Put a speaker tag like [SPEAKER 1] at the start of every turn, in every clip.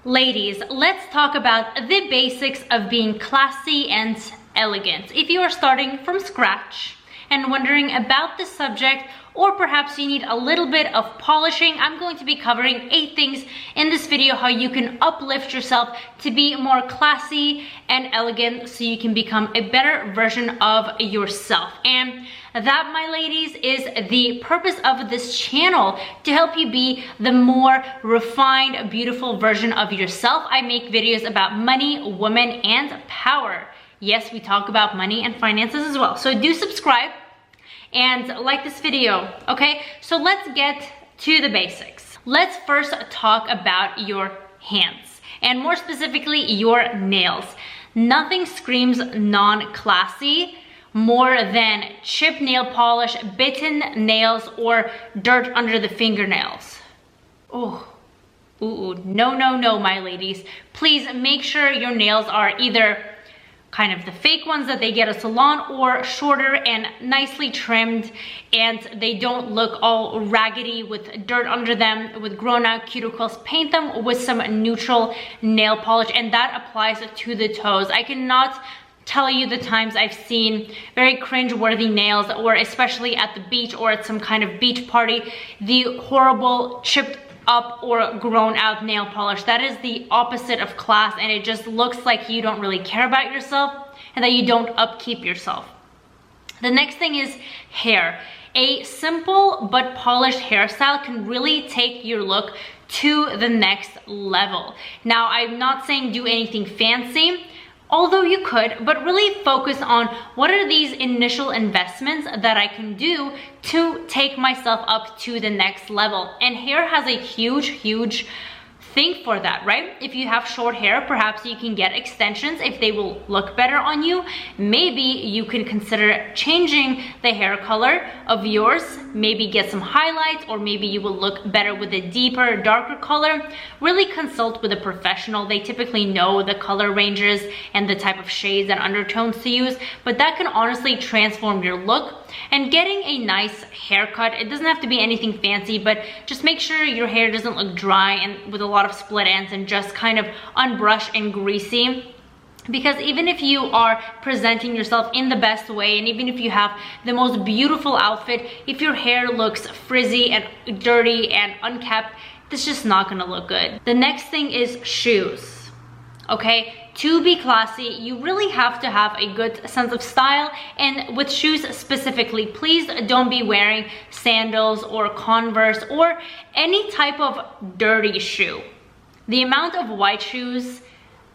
[SPEAKER 1] Ladies, let's talk about the basics of being classy and elegant. If you are starting from scratch and wondering about this subject, or perhaps you need a little bit of polishing, I'm going to be covering 8 things in this video how you can uplift yourself to be more classy and elegant so you can become a better version of yourself. And that, my ladies, is the purpose of this channel, to help you be the more refined, beautiful version of yourself. I make videos about money, women, and power. Yes, we talk about money and finances as well. So do subscribe and like this video, okay? So let's get to the basics. Let's first talk about your hands, and more specifically, your nails. Nothing screams non-classy more than chipped nail polish, bitten nails, or dirt under the fingernails. Oh, ooh, no, no, no, my ladies. Please make sure your nails are either kind of the fake ones that they get at a salon, or shorter and nicely trimmed, and they don't look all raggedy with dirt under them, with grown out cuticles. Paint them with some neutral nail polish, and that applies to the toes. I cannot tell you the times I've seen very cringe-worthy nails, or especially at the beach or at some kind of beach party, the horrible chipped up or grown out nail polish. That is the opposite of class, and it just looks like you don't really care about yourself and that you don't upkeep yourself. The next thing is hair. A simple but polished hairstyle can really take your look to the next level. Now, I'm not saying do anything fancy, although you could, but really focus on what are these initial investments that I can do to take myself up to the next level. And hair has a huge thing for that, right? If you have short hair, perhaps you can get extensions if they will look better on you. Maybe you can consider changing the hair color of yours, maybe get some highlights, or maybe you will look better with a deeper, darker color. Really consult with a professional. They typically know the color ranges and the type of shades and undertones to use, but that can honestly transform your look. And getting a nice haircut, it doesn't have to be anything fancy, but just make sure your hair doesn't look dry and with a lot of split ends and just kind of unbrushed and greasy. Because even if you are presenting yourself in the best way, and even if you have the most beautiful outfit, if your hair looks frizzy and dirty and unkept, it's just not gonna look good. The next thing is shoes, okay? To be classy, you really have to have a good sense of style, and with shoes specifically, please don't be wearing sandals or Converse or any type of dirty shoe. The amount of white shoes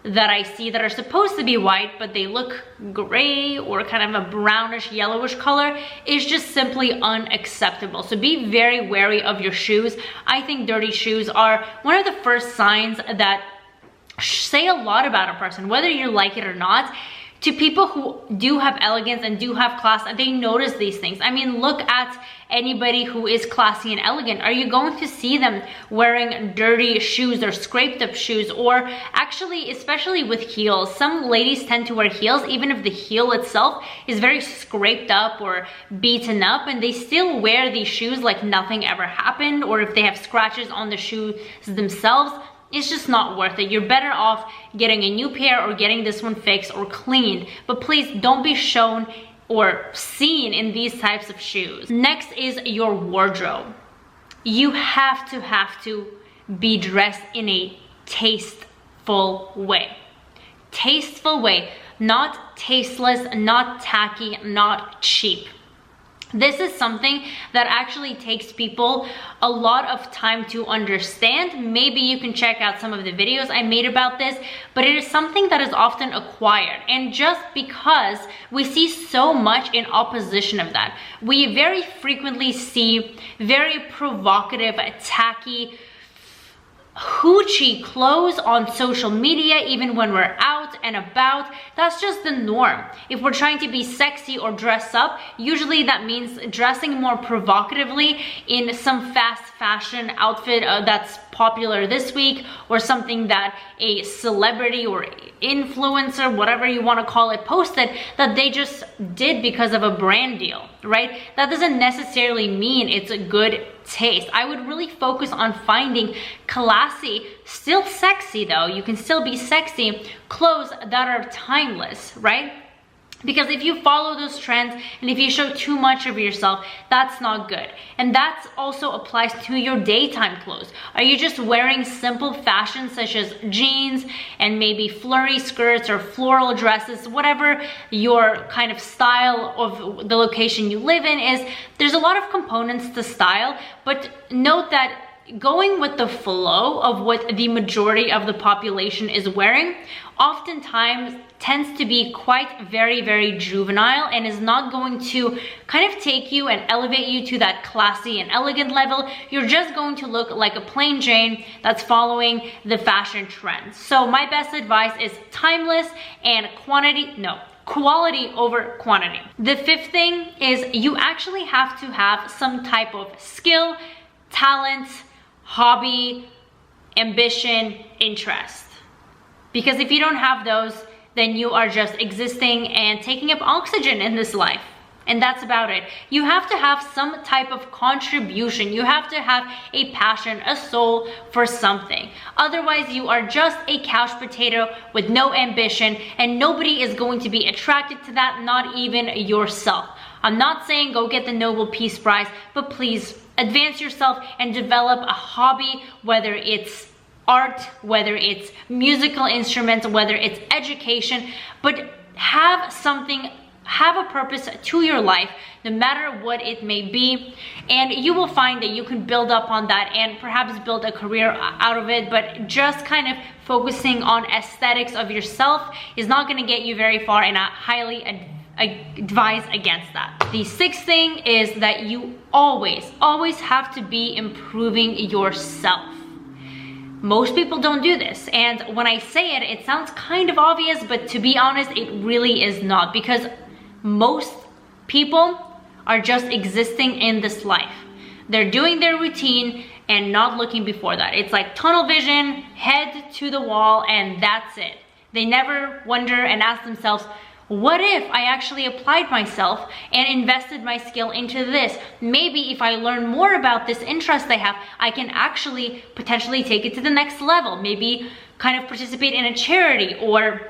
[SPEAKER 1] that I see that are supposed to be white, but they look gray or kind of a brownish, yellowish color is just simply unacceptable. So be very wary of your shoes. I think dirty shoes are one of the first signs that say a lot about a person, whether you like it or not. To people who do have elegance and do have class, they notice these things. I mean, look at anybody who is classy and elegant. Are you going to see them wearing dirty shoes or scraped up shoes? Or actually, especially with heels, some ladies tend to wear heels even if the heel itself is very scraped up or beaten up, and they still wear these shoes like nothing ever happened. Or if they have scratches on the shoes themselves, it's just not worth it. You're better off getting a new pair or getting this one fixed or cleaned. But please don't be shown or seen in these types of shoes. Next is your wardrobe. You have to be dressed in a tasteful way. Tasteful way, not tasteless, not tacky, not cheap. This is something that actually takes people a lot of time to understand. Maybe you can check out some of the videos I made about this, but it is something that is often acquired. And just because we see so much in opposition of that, we very frequently see very provocative, tacky, hoochie clothes on social media, even when we're out and about. That's just the norm. If we're trying to be sexy or dress up, usually that means dressing more provocatively in some fast fashion outfit that's popular this week, or something that a celebrity or influencer, whatever you want to call it, posted that they just did because of a brand deal, right? That doesn't necessarily mean it's a good taste. I would really focus on finding classy, still sexy though, you can still be sexy, clothes that are timeless, right? Because if you follow those trends and if you show too much of yourself, that's not good. And that also applies to your daytime clothes. Are you just wearing simple fashion such as jeans and maybe flurry skirts or floral dresses, whatever your kind of style of the location you live in is? There's a lot of components to style, but note that going with the flow of what the majority of the population is wearing oftentimes tends to be quite very juvenile and is not going to kind of take you and elevate you to that classy and elegant level. You're just going to look like a plain Jane that's following the fashion trends. So my best advice is timeless and quality over quantity. The fifth thing is you actually have to have some type of skill, talent, hobby, ambition, interest. Because if you don't have those, then you are just existing and taking up oxygen in this life. And that's about it. You have to have some type of contribution. You have to have a passion, a soul for something. Otherwise, you are just a couch potato with no ambition, and nobody is going to be attracted to that, not even yourself. I'm not saying go get the Nobel Peace Prize, but please advance yourself and develop a hobby, whether it's art, whether it's musical instruments, whether it's education, but have something, have a purpose to your life, no matter what it may be, and you will find that you can build up on that and perhaps build a career out of it. But just kind of focusing on aesthetics of yourself is not going to get you very far, and I highly advise against that. The sixth thing is that you always have to be improving yourself. Most people don't do this, and when I say it, it sounds kind of obvious, but to be honest, it really is not, because most people are just existing in this life. They're doing their routine and not looking before that. It's like tunnel vision, head to the wall, and that's it. They never wonder and ask themselves, what if I actually applied myself and invested my skill into this? Maybe if I learn more about this interest I have, I can actually potentially take it to the next level. Maybe kind of participate in a charity or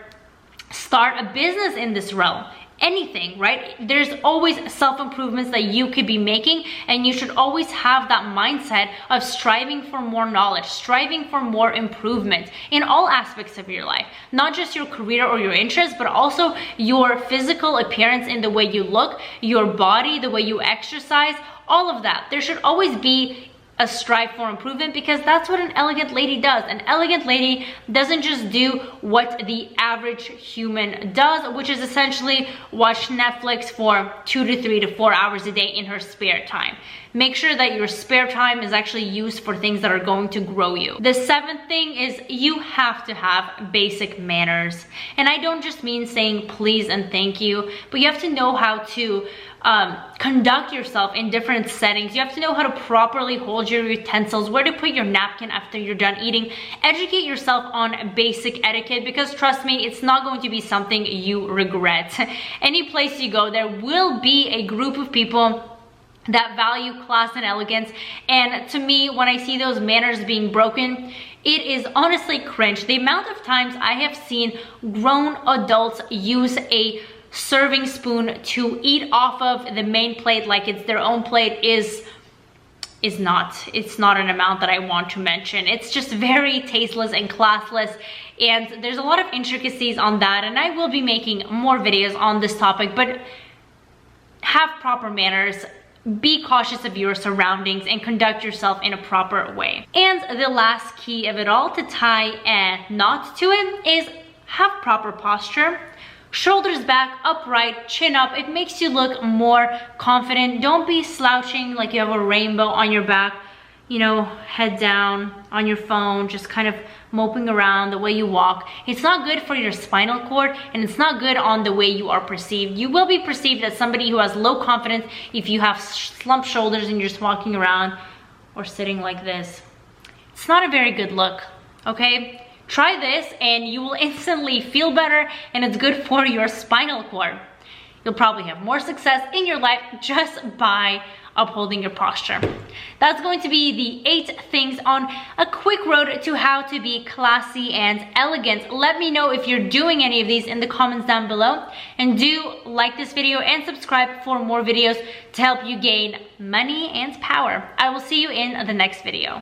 [SPEAKER 1] start a business in this realm. Anything, right? There's always self-improvements that you could be making, and you should always have that mindset of striving for more knowledge, striving for more improvement in all aspects of your life, not just your career or your interests, but also your physical appearance in the way you look, your body, the way you exercise, all of that. There should always be a strive for improvement, because that's what an elegant lady does. An elegant lady doesn't just do what the average human does, which is essentially watch Netflix for 2 to 3 to 4 hours a day in her spare time. Make sure that your spare time is actually used for things that are going to grow you. The seventh thing is you have to have basic manners. And I don't just mean saying please and thank you, but you have to know how to conduct yourself in different settings. You have to know how to properly hold your utensils, where to put your napkin after you're done eating. Educate yourself on basic etiquette, because trust me, it's not going to be something you regret. Any place you go, there will be a group of people that value class and elegance, and to me, when I see those manners being broken, it is honestly cringe. The amount of times I have seen grown adults use a serving spoon to eat off of the main plate like it's their own plate it's not an amount that I want to mention. It's just very tasteless and classless, and there's a lot of intricacies on that, and I will be making more videos on this topic. But have proper manners, be cautious of your surroundings, and conduct yourself in a proper way. And the last key of it all, to tie a knot to it, is have proper posture. Shoulders back, upright, chin up. It makes you look more confident. Don't be slouching like you have a rainbow on your back, you know, head down on your phone, just kind of moping around the way you walk. It's not good for your spinal cord, and it's not good on the way you are perceived. You will be perceived as somebody who has low confidence if you have slumped shoulders and you're just walking around or sitting like this. It's not a very good look, okay? Try this and you will instantly feel better, and it's good for your spinal cord. You'll probably have more success in your life just by upholding your posture. That's going to be the 8 things on a quick road to how to be classy and elegant. Let me know if you're doing any of these in the comments down below, and do like this video and subscribe for more videos to help you gain money and power. I will see you in the next video.